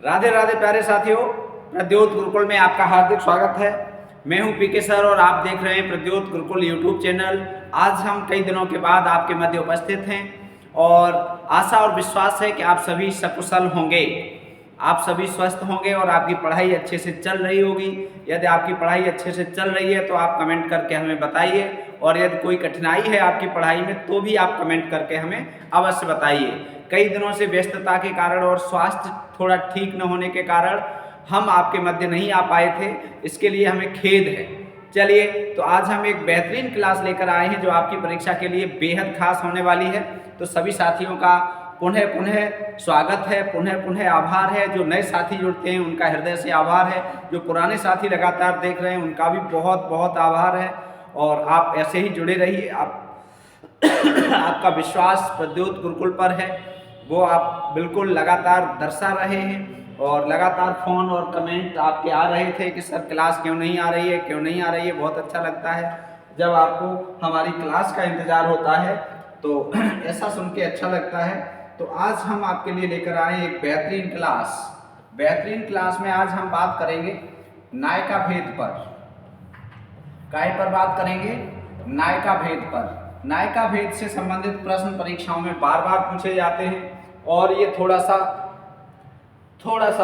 राधे राधे प्यारे साथियों, प्रद्योत गुरुकुल में आपका हार्दिक स्वागत है। मैं हूं पीके सर और आप देख रहे हैं प्रद्योत गुरुकुल यूट्यूब चैनल। आज हम कई दिनों के बाद आपके मध्य उपस्थित हैं और आशा और विश्वास है कि आप सभी सकुशल होंगे, आप सभी स्वस्थ होंगे और आपकी पढ़ाई अच्छे से चल रही होगी। यदि आपकी पढ़ाई अच्छे से चल रही है तो आप कमेंट करके हमें बताइए, और यदि कोई कठिनाई है आपकी पढ़ाई में तो भी आप कमेंट करके हमें अवश्य बताइए। कई दिनों से व्यस्तता के कारण और स्वास्थ्य थोड़ा ठीक न होने के कारण हम आपके मध्य नहीं आ पाए थे, इसके लिए हमें खेद है। चलिए, तो आज हम एक बेहतरीन क्लास लेकर आए हैं जो आपकी परीक्षा के लिए बेहद खास होने वाली है। तो सभी साथियों का पुनः पुनः स्वागत है, पुनः पुनः आभार है। जो नए साथी जुड़ते हैं उनका हृदय से आभार है, जो पुराने साथी लगातार देख रहे हैं उनका भी बहुत बहुत आभार है। और आप ऐसे ही जुड़े रहिए। आप आपका विश्वास प्रद्योत गुरुकुल पर है, वो आप बिल्कुल लगातार दर्शा रहे हैं और लगातार फ़ोन और कमेंट आपके आ रहे थे कि सर क्लास क्यों नहीं आ रही है, क्यों नहीं आ रही है। बहुत अच्छा लगता है जब आपको हमारी क्लास का इंतज़ार होता है, तो ऐसा सुन के अच्छा लगता है। तो आज हम आपके लिए लेकर आए एक बेहतरीन क्लास में आज हम बात करेंगे नायका भेद पर। काय पर बात करेंगे? नायका भेद पर। नायका भेद से संबंधित प्रश्न परीक्षाओं में बार बार पूछे जाते हैं और ये थोड़ा सा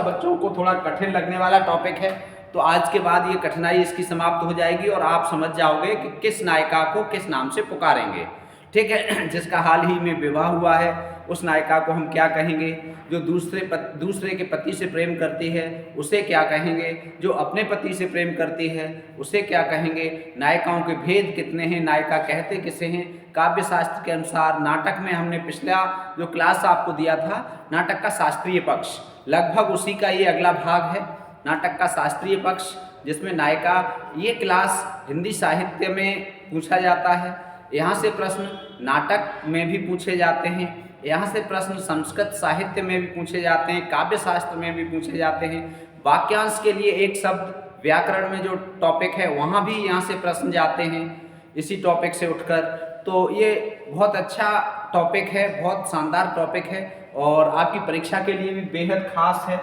बच्चों को थोड़ा कठिन लगने वाला टॉपिक है। तो आज के बाद ये कठिनाई इसकी समाप्त हो जाएगी और आप समझ जाओगे कि किस नायिका को किस नाम से पुकारेंगे। ठीक है, जिसका हाल ही में विवाह हुआ है उस नायिका को हम क्या कहेंगे, जो दूसरे के पति से प्रेम करती है उसे क्या कहेंगे, जो अपने पति से प्रेम करती है उसे क्या कहेंगे, नायिकाओं के भेद कितने हैं, नायिका कहते किसे हैं। काव्य शास्त्र के अनुसार नाटक में हमने पिछला जो क्लास आपको दिया था नाटक का शास्त्रीय पक्ष, लगभग उसी का ये अगला भाग है, नाटक का शास्त्रीय पक्ष, जिसमें नायिका ये क्लास हिंदी साहित्य में पूछा जाता है। यहाँ से प्रश्न नाटक में भी पूछे जाते हैं, यहाँ से प्रश्न संस्कृत साहित्य में भी पूछे जाते हैं, काव्य शास्त्र में भी पूछे जाते हैं। वाक्यांश के लिए एक शब्द व्याकरण में जो टॉपिक है वहाँ भी यहाँ से प्रश्न जाते हैं इसी टॉपिक से उठकर। तो ये बहुत अच्छा टॉपिक है, बहुत शानदार टॉपिक है और आपकी परीक्षा के लिए भी बेहद खास है।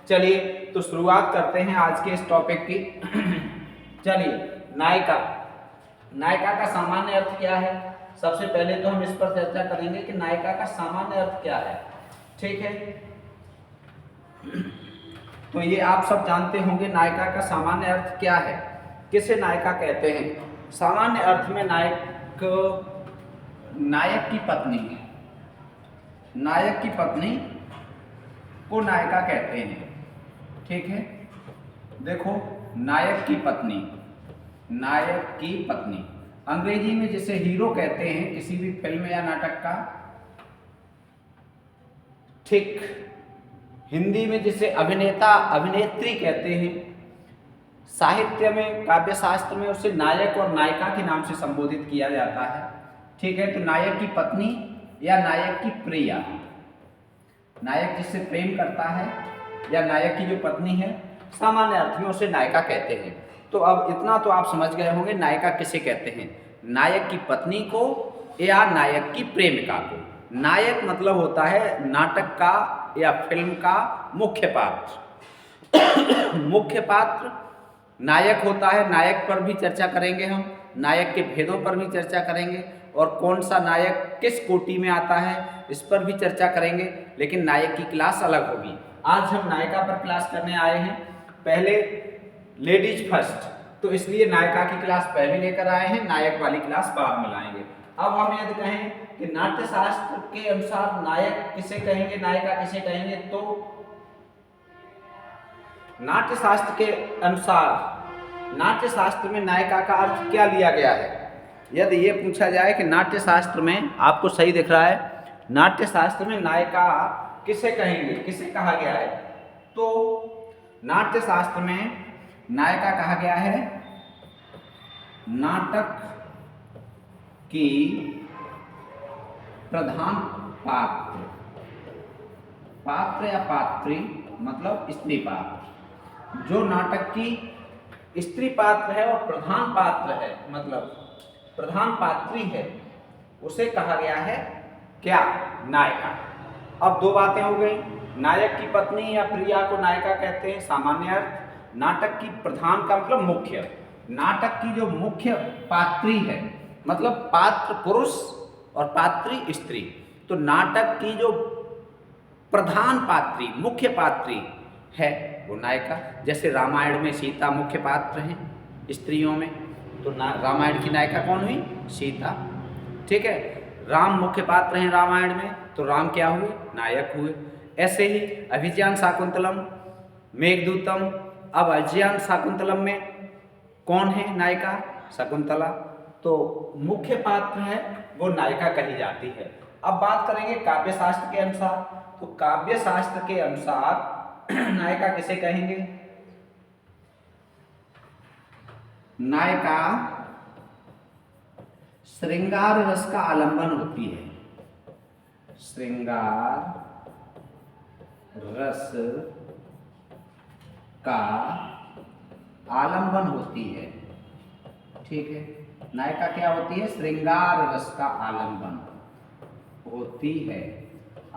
चलिए, तो शुरुआत करते हैं आज के इस टॉपिक की। चलिए, नायिका का सामान्य अर्थ क्या है। सबसे पहले तो हम इस पर चर्चा करेंगे कि नायिका का सामान्य अर्थ क्या है। ठीक है, तो ये आप सब जानते होंगे नायिका का सामान्य अर्थ क्या है, किसे नायिका कहते हैं। सामान्य अर्थ में नायक की पत्नी को नायिका कहते हैं। ठीक है, देखो, नायक की पत्नी अंग्रेजी में जिसे हीरो कहते हैं किसी भी फिल्म या नाटक का, ठीक, हिंदी में जिसे अभिनेता अभिनेत्री कहते हैं, साहित्य में काव्य शास्त्र में उसे नायक और नायिका के नाम से संबोधित किया जाता है। ठीक है, तो नायक की पत्नी या नायक की प्रिया, नायक जिससे प्रेम करता है या नायक की जो पत्नी है, सामान्य अर्थ में उसे नायिका कहते हैं। तो अब इतना तो आप समझ गए होंगे नायिका किसे कहते हैं, नायक की पत्नी को या नायक की प्रेमिका को। नायक मतलब होता है नाटक का या फिल्म का मुख्य पात्र। मुख्य पात्र नायक होता है। नायक पर भी चर्चा करेंगे हम, नायक के भेदों पर भी चर्चा करेंगे और कौन सा नायक किस कोटि में आता है इस पर भी चर्चा करेंगे, लेकिन नायक की क्लास अलग होगी। आज हम नायिका पर क्लास करने आए हैं, पहले लेडीज फर्स्ट, तो इसलिए नायिका की क्लास पहले लेकर आए हैं, नायक वाली क्लास बाद में लाएंगे। अब हम यदि कहें कि नाट्य शास्त्र के अनुसार नायक किसे कहेंगे, नायिका किसे कहेंगे, तो नाट्य शास्त्र के अनुसार नाट्य शास्त्र में नायिका का अर्थ क्या लिया गया है। यदि ये पूछा जाए कि नाट्य शास्त्र में, आपको सही दिख रहा है, नाट्य शास्त्र में नायिका किसे कहेंगे, किसे कहा गया है, तो नाट्य शास्त्र में नायिका कहा गया है नाटक की प्रधान पात्र या पात्री, मतलब स्त्री पात्र। जो नाटक की स्त्री पात्र है और प्रधान पात्र है, मतलब प्रधान पात्री है, उसे कहा गया है क्या, नायिका। अब दो बातें हो गई, नायक की पत्नी या प्रिया को नायिका कहते हैं। सामान्य अर्थ नाटक की प्रधान का मतलब मुख्य, नाटक की जो मुख्य पात्री है, मतलब पात्र पुरुष और पात्री स्त्री, तो नाटक की जो प्रधान पात्री मुख्य पात्री है वो नायिका। जैसे रामायण में सीता मुख्य पात्र हैं स्त्रियों में, तो रामायण की नायिका कौन हुई? सीता। ठीक है, राम मुख्य पात्र हैं रामायण में, तो राम क्या हुए? नायक हुए। ऐसे ही अभिज्ञान शाकुंतलम, मेघदूतम, अब अभिज्ञान शाकुंतलम में कौन है नायिका? शकुंतला। तो मुख्य पात्र है वो नायिका कही जाती है। अब बात करेंगे काव्य शास्त्र के अनुसार, तो काव्य शास्त्र के अनुसार नायिका किसे कहेंगे? नायिका श्रृंगार रस का आलंबन होती है, श्रृंगार रस का आलंबन होती है। ठीक है, नायिका क्या होती है? श्रृंगार रस का आलंबन होती है।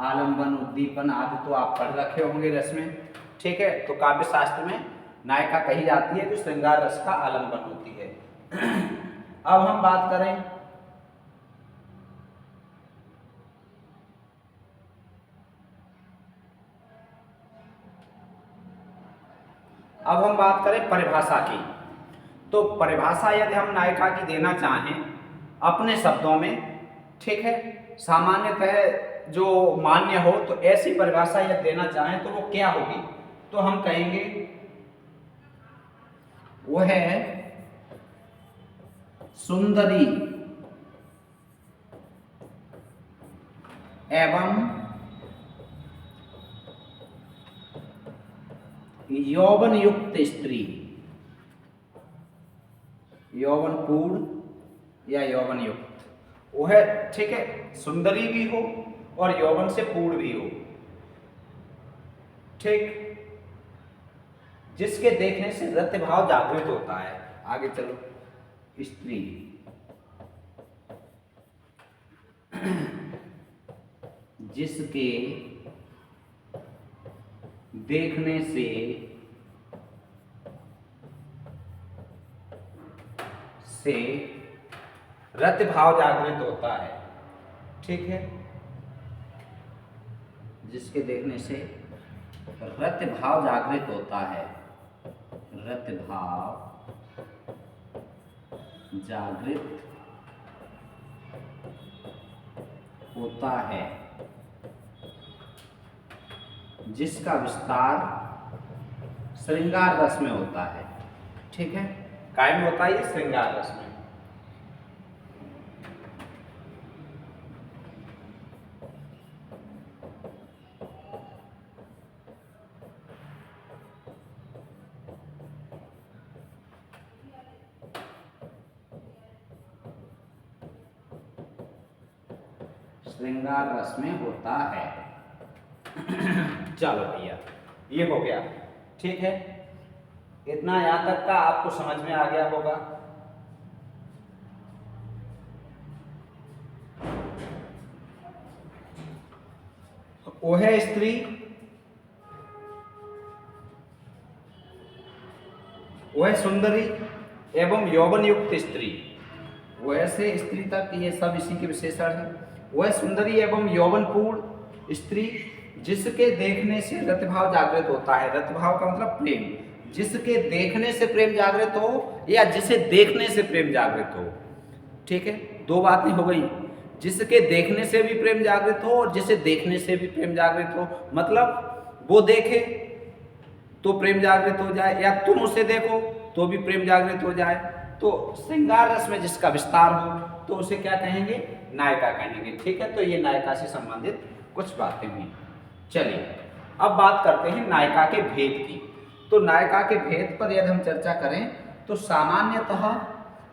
आलंबन, उद्दीपन आदि तो आप पढ़ रखे होंगे रस में। ठीक है, तो काव्य शास्त्र में नायिका कही जाती है जो श्रृंगार रस का आलंबन होती है। अब हम बात करें परिभाषा की। तो परिभाषा यदि हम नायिका की देना चाहें अपने शब्दों में, ठीक है, सामान्यतः जो मान्य हो, तो ऐसी परिभाषा यदि देना चाहें तो वो क्या होगी? तो हम कहेंगे वो है सुंदरी एवं यौवन युक्त स्त्री, यौवन पूर्ण या यौवन युक्त, वो है, ठीक है, सुंदरी भी हो और यौवन से पूर्ण भी हो। ठीक, जिसके देखने से रति भाव जागृत होता है। आगे चलो, स्त्री जिसके देखने से रति भाव जागृत होता है। ठीक है, जिसके देखने से रति भाव जागृत होता है, रति भाव जागृत होता है, जिसका विस्तार श्रृंगार रस में होता है। ठीक है, काय में होता है ये? श्रृंगार रस में। श्रृंगार रस में होता है। चलो भैया, ये हो गया। ठीक है, इतना यहां तक का आपको समझ में आ गया होगा। वो है स्त्री, वो है सुंदरी एवं यौवन युक्त स्त्री, वैसे स्त्री तक ये सब इसी के विशेषण है। वह सुंदरी एवं यौवनपूर्ण स्त्री जिसके देखने से रतिभाव जागृत होता है। रतिभाव का मतलब प्रेम, जिसके देखने से प्रेम जागृत हो या जिसे देखने से प्रेम जागृत हो। ठीक है, दो बातें हो गई, जिसके देखने से भी प्रेम जागृत हो और जिसे देखने से भी प्रेम जागृत हो। मतलब वो देखे तो प्रेम जागृत हो जाए या तुम उसे देखो तो भी प्रेम जागृत हो जाए। तो श्रृंगार रस में जिसका विस्तार हो तो उसे क्या कहेंगे? नायिका कहेंगे। ठीक है, तो ये नायिका से संबंधित कुछ बातें हुई। चलिए अब बात करते हैं नायिका के भेद की। तो नायिका के भेद पर यदि हम चर्चा करें तो सामान्यतः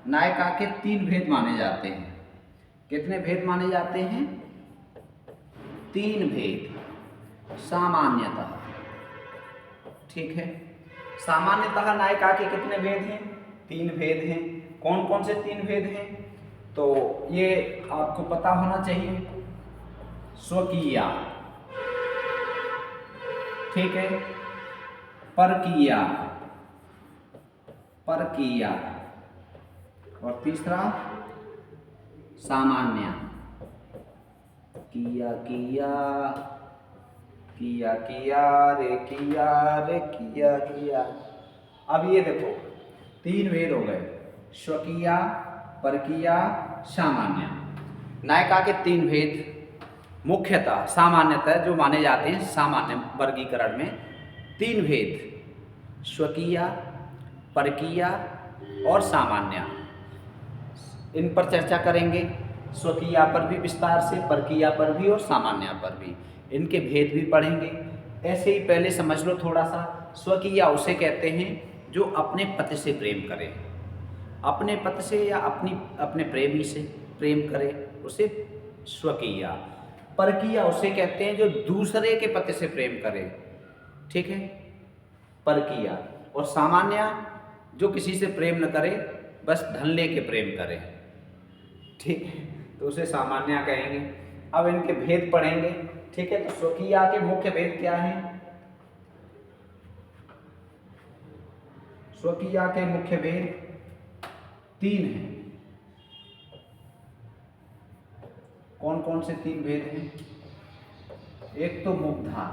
नायिका के 3 भेद माने जाते हैं। कितने भेद माने जाते हैं? 3 भेद सामान्यतः। ठीक है, सामान्यतः नायिका के कितने भेद हैं? 3 भेद हैं। कौन कौन से 3 भेद हैं? तो ये आपको पता होना चाहिए। स्वकीया, ठीक है। परकीया, परकीया। और तीसरा सामान्य। किया किया किया किया रे किया रे किया किया। अब ये देखो 3 भेद हो गए, स्वकीया, परकीया, सामान्य। नायका के 3 भेद मुख्यतः सामान्यतः जो माने जाते हैं, सामान्य वर्गीकरण में 3 भेद, स्वकीया, परकीया और सामान्य। इन पर चर्चा करेंगे, स्वकीया पर भी विस्तार से, परकीया पर भी और सामान्य पर भी। इनके भेद भी पढ़ेंगे। ऐसे ही पहले समझ लो थोड़ा सा, स्वकीया उसे कहते हैं जो अपने पति से प्रेम करे, अपने पति से या अपने प्रेमी से प्रेम करे, उसे स्वकीया। परकीया उसे कहते हैं जो दूसरे के पति से प्रेम करे, ठीक है, परकीया। और सामान्य जो किसी से प्रेम न करे, बस धन लेके प्रेम करे, ठीक है, तो उसे सामान्य कहेंगे। अब इनके भेद पढ़ेंगे, ठीक है। तो स्वकीया के मुख्य भेद क्या हैं? स्वकीया के मुख्य भेद 3 हैं। कौन कौन से 3 भेद हैं? एक तो मुग्धा,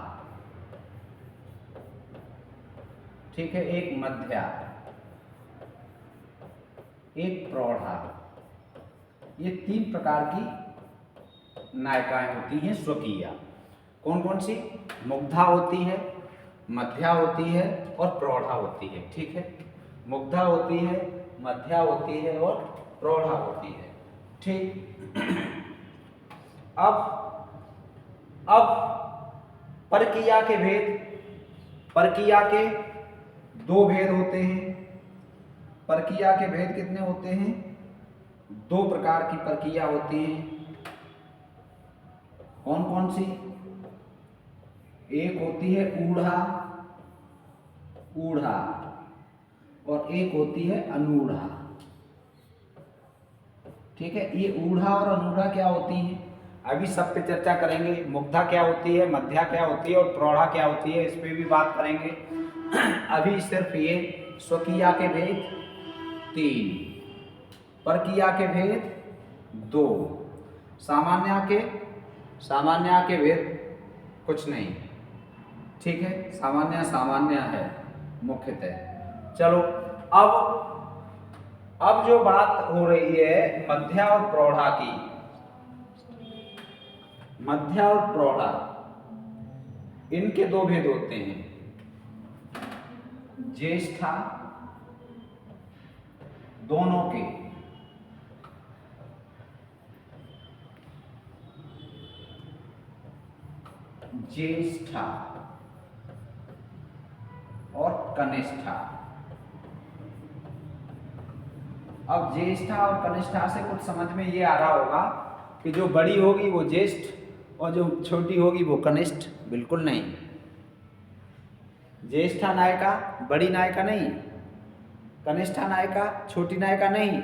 ठीक है, एक मध्या, एक प्रौढ़ा। ये 3 प्रकार की नायिकाएं होती हैं स्वकीया। कौन कौन सी? मुग्धा होती है, मध्या होती है और प्रौढ़ा होती है, ठीक है। मुग्धा होती है, मध्या होती है और प्रौढ़ा होती है, ठीक। अब परकीया के भेद, परकीया के 2 भेद होते हैं। परकीया के भेद कितने होते हैं? 2 प्रकार की परकीया होती हैं। कौन कौन सी? एक होती है ऊढ़ा, ऊढ़ा, और एक होती है अनूढ़ा, ठीक है। ये ऊढ़ा और अनूढ़ा क्या होती हैं? अभी सब पे चर्चा करेंगे। मुग्धा क्या होती है, मध्या क्या होती है और प्रौढ़ा क्या होती है, इस पे भी बात करेंगे। अभी सिर्फ ये स्वकीया के भेद 3, परकीया के भेद 2, सामान्य के भेद कुछ नहीं, ठीक है। सामान्य है मुख्यतः। चलो अब जो बात हो रही है मध्या और प्रौढ़ा की, मध्या और प्रौढ़ा, इनके 2 भेद होते हैं। ज्येष्ठा, दोनों के, ज्येष्ठा और कनिष्ठा। अब ज्येष्ठा और कनिष्ठा से कुछ समझ में ये आ रहा होगा कि जो बड़ी होगी वो ज्येष्ठ और जो छोटी होगी वो कनिष्ठ। बिल्कुल नहीं। ज्येष्ठा नायिका बड़ी नायिका नहीं, कनिष्ठा नायिका छोटी नायिका नहीं।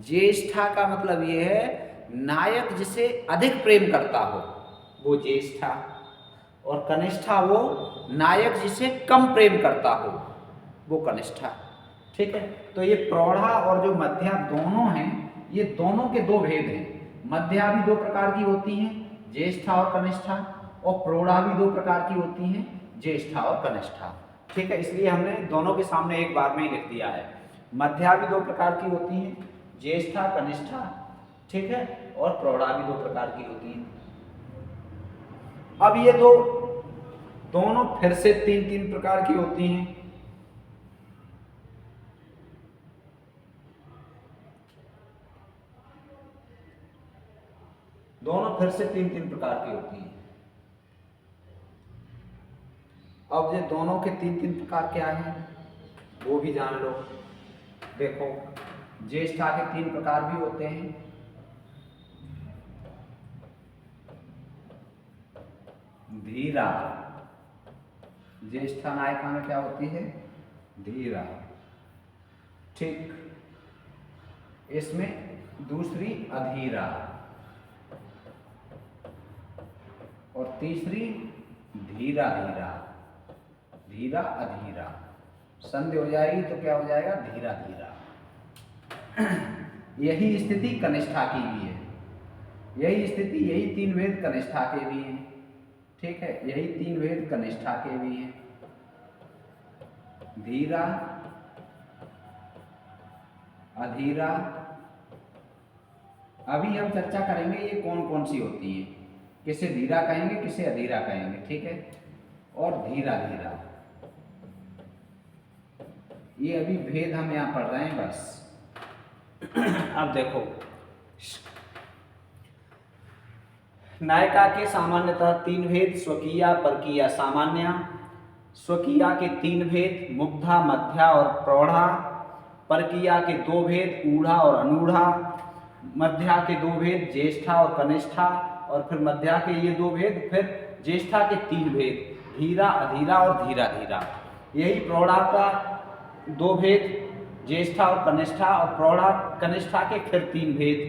ज्येष्ठा का मतलब ये है नायक जिसे अधिक प्रेम करता हो वो ज्येष्ठा, और कनिष्ठा वो नायक जिसे कम प्रेम करता हो वो कनिष्ठा, ठीक है। तो ये प्रौढ़ा और जो मध्या दोनों हैं, ये दोनों के 2 भेद हैं। मध्या भी 2 प्रकार की होती हैं, ज्येष्ठा और कनिष्ठा, और प्रौढ़ा भी 2 प्रकार की होती हैं, ज्येष्ठा और कनिष्ठा, ठीक है। इसलिए हमने दोनों के सामने एक बार में ही लिख दिया है। मध्या भी 2 प्रकार की होती हैं, ज्येष्ठा, कनिष्ठा, ठीक है, और प्रौढ़ा भी 2 प्रकार की होती हैं। अब ये दोनों फिर से 3-3 प्रकार की होती हैं। दोनों फिर से 3-3 प्रकार की होती हैं। अब ये दोनों के 3-3 प्रकार क्या हैं वो भी जान लो। देखो, ज्येष्ठा के 3 प्रकार भी होते हैं। धीरा, ज्येष्ठा नायिका में क्या होती है? धीरा, ठीक। इसमें दूसरी अधीरा और तीसरी धीरा धीरा, धीरा अधीरा, संधि हो जाएगी तो क्या हो जाएगा, धीरा धीरा। यही स्थिति कनिष्ठा की भी है, यही स्थिति, यही 3 भेद कनिष्ठा के भी हैं। ठीक है, यही 3 भेद कनिष्ठा के भी हैं। धीरा अधीरा। अभी हम चर्चा करेंगे ये कौन कौन सी होती है, किसे धीरा कहेंगे, किसे अधीरा कहेंगे। ठीक है, और धीरा धीरा, ये अभी भेद हम यहां पढ़ रहे हैं बस। अब देखो, नायिका के सामान्यतः 3 भेद, स्वकीया, परकीया, सामान्या। स्वकीया के 3 भेद, मुग्धा, मध्या और प्रौढ़ा। परकीया के 2 भेद, ऊढ़ा और अनूढ़ा। मध्या के 2 भेद, ज्येष्ठा और कनिष्ठा। और फिर मध्या के ये 2 भेद, फिर ज्येष्ठा के 3 भेद, धीरा अधीरा और धीरा धीरा। यही प्रौढ़ा का 2 भेद, ज्येष्ठा और कनिष्ठा, और प्रौढ़ा कनिष्ठा के फिर 3 भेद।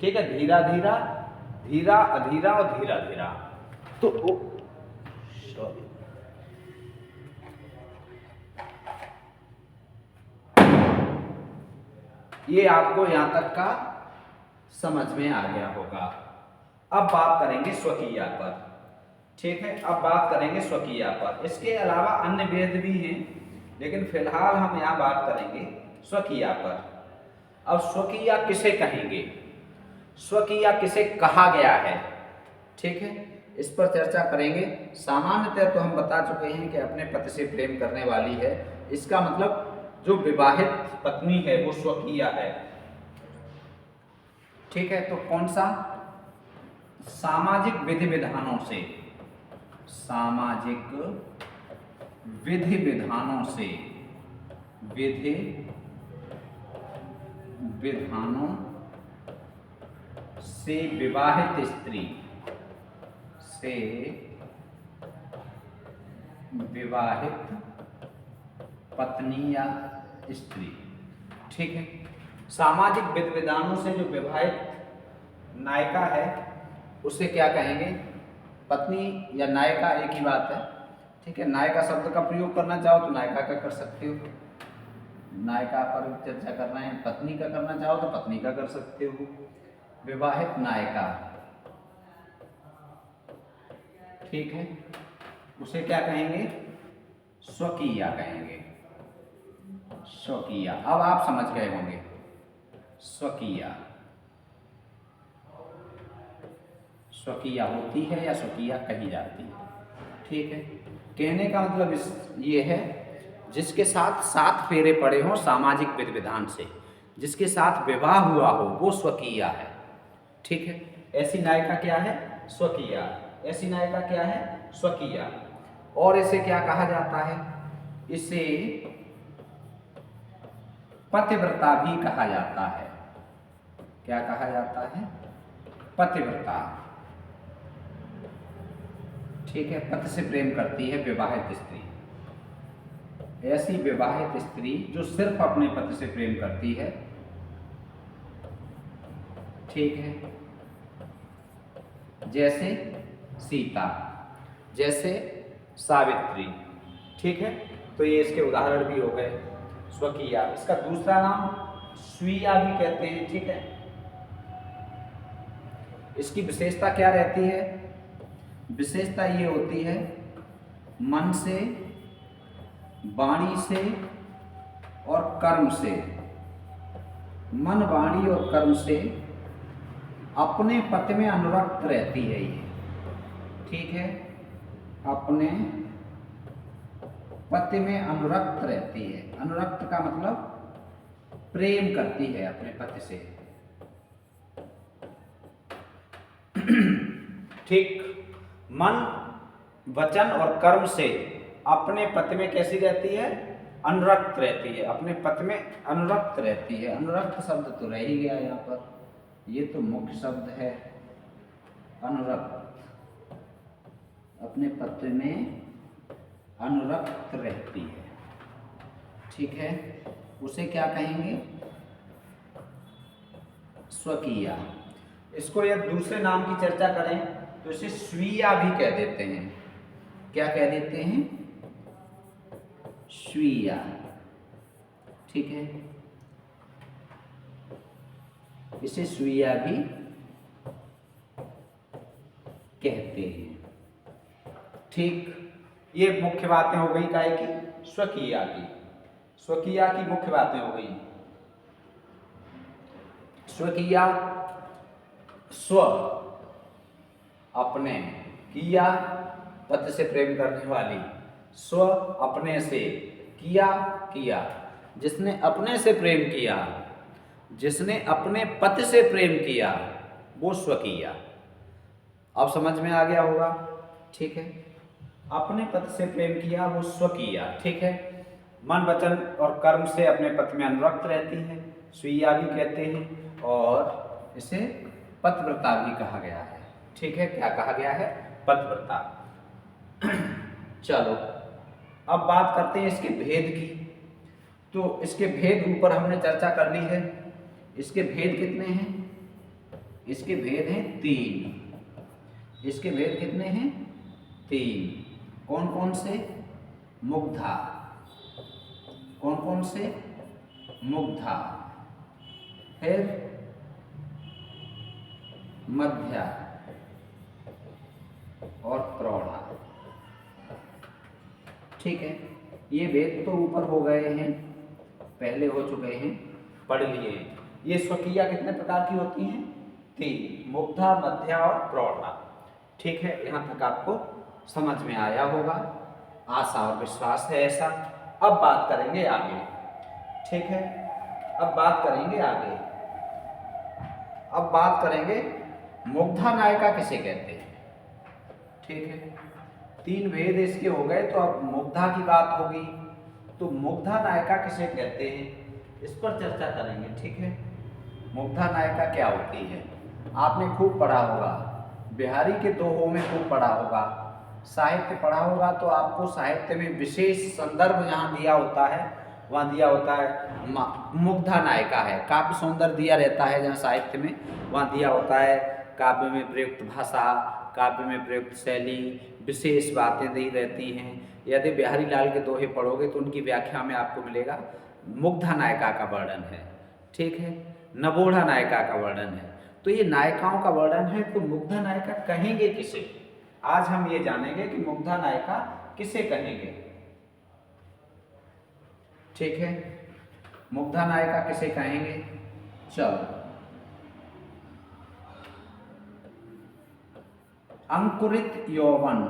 ठीक है, धीरा धीरा, धीरा अधीरा और धीरा धीरा। तो सॉरी, ये आपको यहां तक का समझ में आ गया होगा। अब बात करेंगे स्वकीया पर। ठीक है, अब बात करेंगे स्वकीया पर। इसके अलावा अन्य भेद भी हैं, लेकिन फिलहाल हम यहाँ बात करेंगे स्वकीया पर। अब स्वकीया किसे कहेंगे, स्वकीया किसे कहा गया है, ठीक है, इस पर चर्चा करेंगे। सामान्यतः तो हम बता चुके हैं कि अपने पति से प्रेम करने वाली है, इसका मतलब जो विवाहित पत्नी है वो स्वकीया है। ठीक है, तो कौन सा, सामाजिक विधि विधानों से, सामाजिक विधि विधानों से, विधि विधानों से विवाहित स्त्री, से विवाहित पत्नी या स्त्री। ठीक है, सामाजिक विधि विधानों से जो विवाहित नायिका है उसे क्या कहेंगे, पत्नी या नायिका एक ही बात है। ठीक है, नायिका शब्द का प्रयोग करना चाहो तो नायिका का कर सकते हो, नायिका पर चर्चा कर रहे हैं, पत्नी का करना चाहो तो पत्नी का कर सकते हो। विवाहित नायिका, ठीक है, उसे क्या कहेंगे, स्वकीया कहेंगे, स्वकीया। अब आप समझ गए होंगे, स्वकीया, स्वकीया होती है या स्वकीया कही जाती है। ठीक है, कहने का मतलब ये है जिसके साथ 7 फेरे पड़े हों सामाजिक विधि विधान से, जिसके साथ विवाह हुआ हो वो स्वकीया है। ठीक है, ऐसी नायिका क्या है, स्वकीया। ऐसी नायिका क्या है, स्वकीया। और इसे क्या कहा जाता है, इसे पतिव्रता भी कहा जाता है। क्या कहा जाता है, पतिव्रता। ठीक है, पति से प्रेम करती है विवाहित स्त्री। ऐसी विवाहित स्त्री जो सिर्फ अपने पति से प्रेम करती है, ठीक है, जैसे सीता, जैसे सावित्री। ठीक है, तो ये इसके उदाहरण भी हो गए, स्वकीया। इसका दूसरा नाम स्वीया भी कहते हैं। ठीक है, इसकी विशेषता क्या रहती है, विशेषता ये होती है मन से, वाणी से और कर्म से, मन, वाणी और कर्म से अपने पति में अनुरक्त रहती है ये। ठीक है, अपने पति में अनुरक्त रहती है। अनुरक्त का मतलब प्रेम करती है अपने पति से। ठीक, मन, वचन और कर्म से अपने पति में कैसी रहती है, अनुरक्त रहती है, अपने पति में अनुरक्त रहती है। अनुरक्त शब्द तो रह ही गया यहाँ पर, ये तो मुख्य शब्द है, अनुरक्त, अपने पति में अनुरक्त रहती है। ठीक है, उसे क्या कहेंगे, स्वकीया। इसको यदि दूसरे नाम की चर्चा करें तो इसे स्वीया भी कह देते हैं। क्या कह देते हैं, स्वीया, ठीक है, इसे स्वीया भी कहते हैं। ठीक, ये मुख्य बातें हो गई काय की, स्वकीया की। स्वकीया की मुख्य बातें हो गई। स्वकीया, स्व अपने, किया पति से प्रेम करने वाली, स्व अपने से, किया किया, जिसने अपने से प्रेम किया, जिसने अपने पति से प्रेम किया, वो स्वकीया। अब समझ में आ गया होगा, ठीक है। अपने पति से प्रेम किया वो स्वकीया, ठीक है। मन वचन और कर्म से अपने पति में अनुरक्त रहती है, स्वीया भी कहते हैं, और इसे पतिव्रता भी कहा गया है, ठीक है। क्या कहा गया है, पतिव्रता। चलो अब बात करते हैं इसके भेद की। तो इसके भेद ऊपर हमने चर्चा कर ली है। इसके भेद कितने हैं, इसके भेद हैं 3। इसके भेद कितने हैं, 3। कौन कौन से, मुग्धा, कौन कौन से, मुग्धा, फिर मध्या और प्रौढ़ा, ठीक है। ये भेद तो ऊपर हो गए हैं, पहले हो चुके हैं, पढ़ लिए। ये स्वकीया कितने प्रकार की होती हैं, 3, मुग्धा, मध्या और प्रौढ़ा, ठीक है। यहाँ तक आपको समझ में आया होगा, आशा और विश्वास है ऐसा। अब बात करेंगे आगे, ठीक है। अब बात करेंगे आगे, अब बात करेंगे मुग्धा नायिका किसे कहते हैं, ठीक है। 3 भेद इसके हो गए, तो अब मुग्धा की बात होगी। तो मुग्धा नायिका किसे कहते हैं, इस पर चर्चा करेंगे, ठीक है। मुग्धा नायिका क्या होती है, आपने खूब पढ़ा होगा, बिहारी के दोहों में खूब पढ़ा होगा, साहित्य पढ़ा होगा, तो आपको साहित्य में विशेष संदर्भ जहाँ दिया होता है, वहाँ दिया होता है मुग्धा नायिका है। काव्य सौंदर्य दिया रहता है जहाँ साहित्य में, वहाँ दिया होता है काव्य में प्रयुक्त भाषा, काव्य में प्रयुक्त शैली, विशेष बातें दी रहती हैं। यदि बिहारी लाल के दोहे पढ़ोगे तो उनकी व्याख्या में आपको मिलेगा मुग्धा नायिका का वर्णन है, ठीक है, नवोढ़ा नायिका का वर्णन है। तो ये नायिकाओं का वर्णन है, तो मुग्धा नायिका कहेंगे किसे, आज हम ये जानेंगे कि मुग्धा नायिका किसे कहेंगे, ठीक है। मुग्धा नायिका किसे कहेंगे, चलो। अंकुरित यौवन,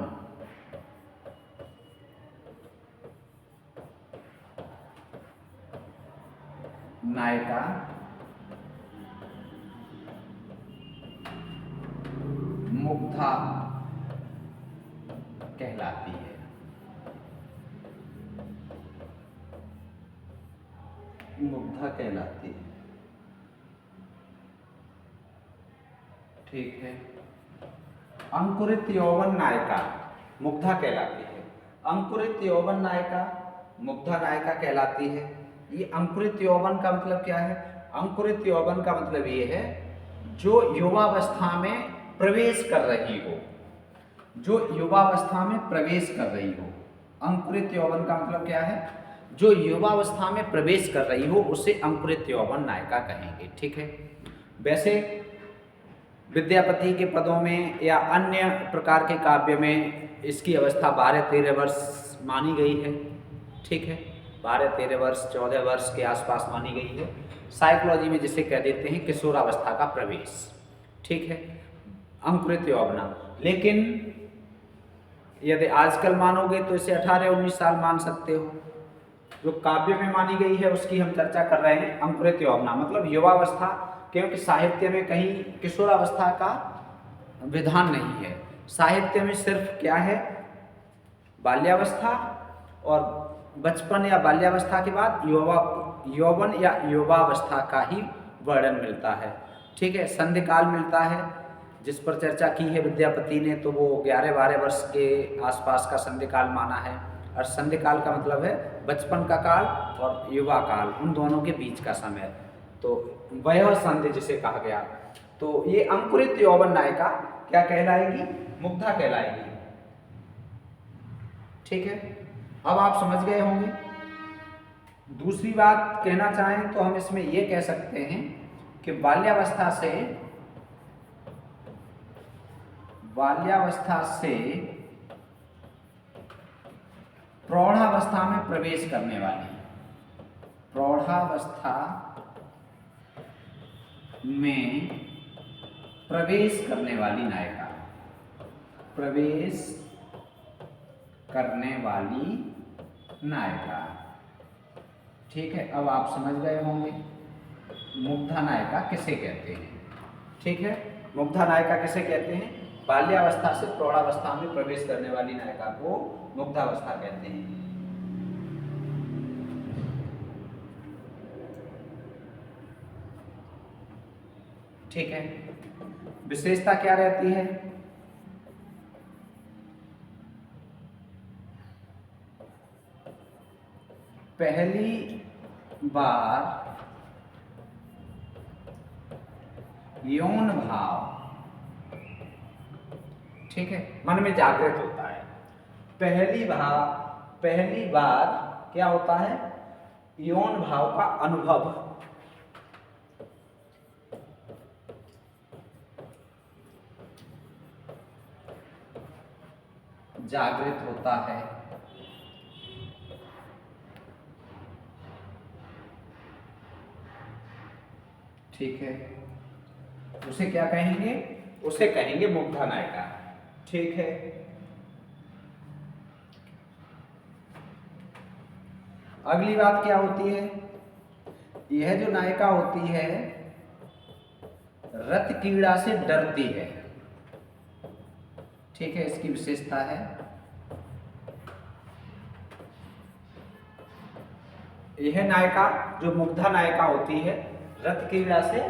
नायिका मुग्धा कहलाती है, मुग्धा कहलाती है, ठीक है। अंकुरित यौवन नायिका मुग्धा कहलाती है, अंकुरित यौवन नायिका मुग्धा नायिका कहलाती है। ये अंकुरित यौवन का मतलब क्या है, अंकुरित यौवन का मतलब ये है जो युवावस्था में प्रवेश कर रही हो, जो युवावस्था में प्रवेश कर रही हो। अंकुरित यौवन का मतलब क्या है, जो युवावस्था में प्रवेश कर रही हो उसे अंकुरित यौवन नायिका कहेंगे, ठीक है। वैसे विद्यापति के पदों में या अन्य प्रकार के काव्य में इसकी अवस्था 12-13 वर्ष मानी गई है, ठीक है। 12-13 वर्ष, 14 वर्ष के आसपास मानी गई है। साइकोलॉजी में जिसे कह देते हैं किशोरावस्था का प्रवेश, ठीक है, अंकुरित यौवना। लेकिन यदि आजकल मानोगे तो इसे 18-19 साल मान सकते हो। जो काव्य में मानी गई है उसकी हम चर्चा कर रहे हैं, अंकुरित यौवना मतलब युवावस्था, क्योंकि साहित्य में कहीं किशोरावस्था का विधान नहीं है। साहित्य में सिर्फ क्या है, बाल्यावस्था और बचपन या बाल्यावस्था के बाद यौवन या युवावस्था का ही वर्णन मिलता है, ठीक है। संधिकाल मिलता है जिस पर चर्चा की है विद्यापति ने, तो वो 11-12 वर्ष के आसपास का संधिकाल माना है। और संधिकाल का मतलब है बचपन का काल और युवा काल, उन दोनों के बीच का समय, तो वह संधि जिसे कहा गया। तो ये अंकुरित यौवन नायिका क्या कहलाएगी, मुग्धा कहलाएगी, ठीक है। अब आप समझ गए होंगे दूसरी बात कहना चाहें तो हम इसमें ये कह सकते हैं कि बाल्यावस्था से प्रौढ़ावस्था में प्रवेश करने वाली, प्रौढ़ावस्था में प्रवेश करने वाली नायिका, प्रवेश करने वाली नायिका। ठीक है, अब आप समझ गए होंगे मुग्धा नायिका किसे कहते हैं। ठीक है, मुग्धा नायिका किसे कहते हैं? बाल्यावस्था से प्रौढ़ावस्था में प्रवेश करने वाली नायिका को मुग्धावस्था कहते हैं। ठीक है, विशेषता क्या रहती है? पहली बार यौन भाव, ठीक है, मन में जागृत होता है। पहली बार क्या होता है? यौन भाव का अनुभव जागृत होता है। ठीक है, उसे क्या कहेंगे? उसे कहेंगे मुग्धा नायिका। ठीक है, अगली बात क्या होती है? यह जो नायिका होती है रत कीड़ा से डरती है। ठीक है, इसकी विशेषता है। यह नायिका जो मुग्धा नायिका होती है रत कीड़ा से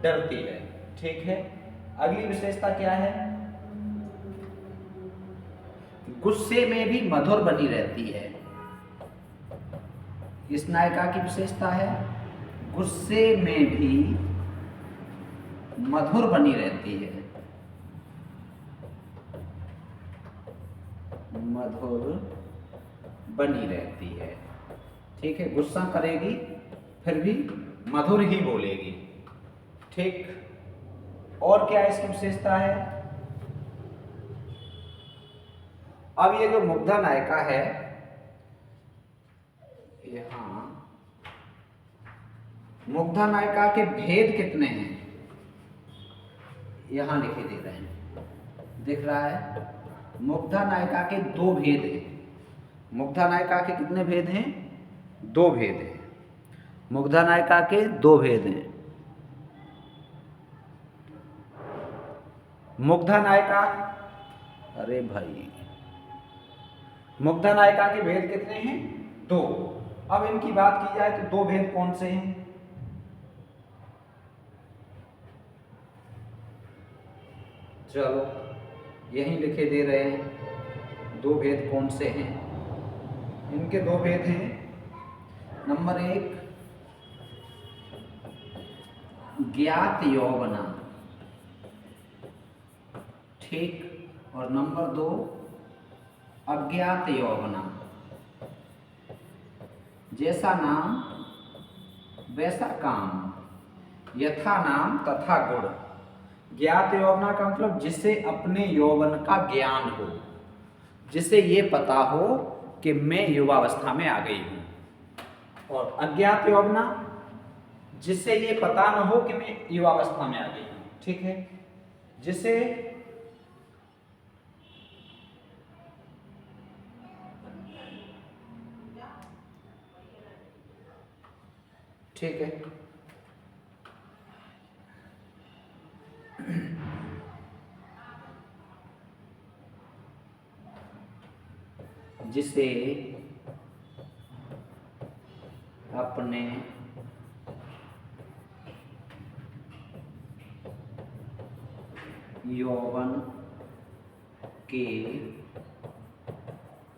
डरती है। ठीक है, अगली विशेषता क्या है? गुस्से में भी मधुर बनी रहती है। इस नायिका की विशेषता है गुस्से में भी मधुर बनी रहती है। मधुर बनी रहती है। ठीक है, गुस्सा करेगी फिर भी मधुर ही बोलेगी। ठीक, और क्या इसकी विशेषता है? अब ये जो मुग्धा नायिका है, यहां मुग्धा नायिका के भेद कितने हैं? यहां लिखे दे रहे हैं, दिख रहा है। मुग्धा नायिका के 2 भेद हैं। मुग्धा नायिका के कितने भेद हैं? 2 भेद हैं। मुग्धा नायिका के 2 भेद हैं। मुग्धा नायिका, अरे भाई, मुग्धा नायिका के भेद कितने हैं? 2। अब इनकी बात की जाए तो 2 भेद कौन से हैं? चलो यहीं लिखे दे रहे हैं 2 भेद कौन से हैं। इनके 2 भेद हैं। नंबर 1 ज्ञात यौवना, ठीक, और नंबर 2 अज्ञात यौवना। जैसा नाम वैसा काम, यथा नाम तथा गुण। ज्ञात यौवना का मतलब जिसे अपने यौवन का ज्ञान हो, जिसे ये पता हो कि मैं युवावस्था में आ गई हूं। और अज्ञात यौवना, जिसे ये पता न हो कि मैं युवावस्था में आ गई हूं। ठीक है, जिसे ठीक है, जिसे अपने यौवन के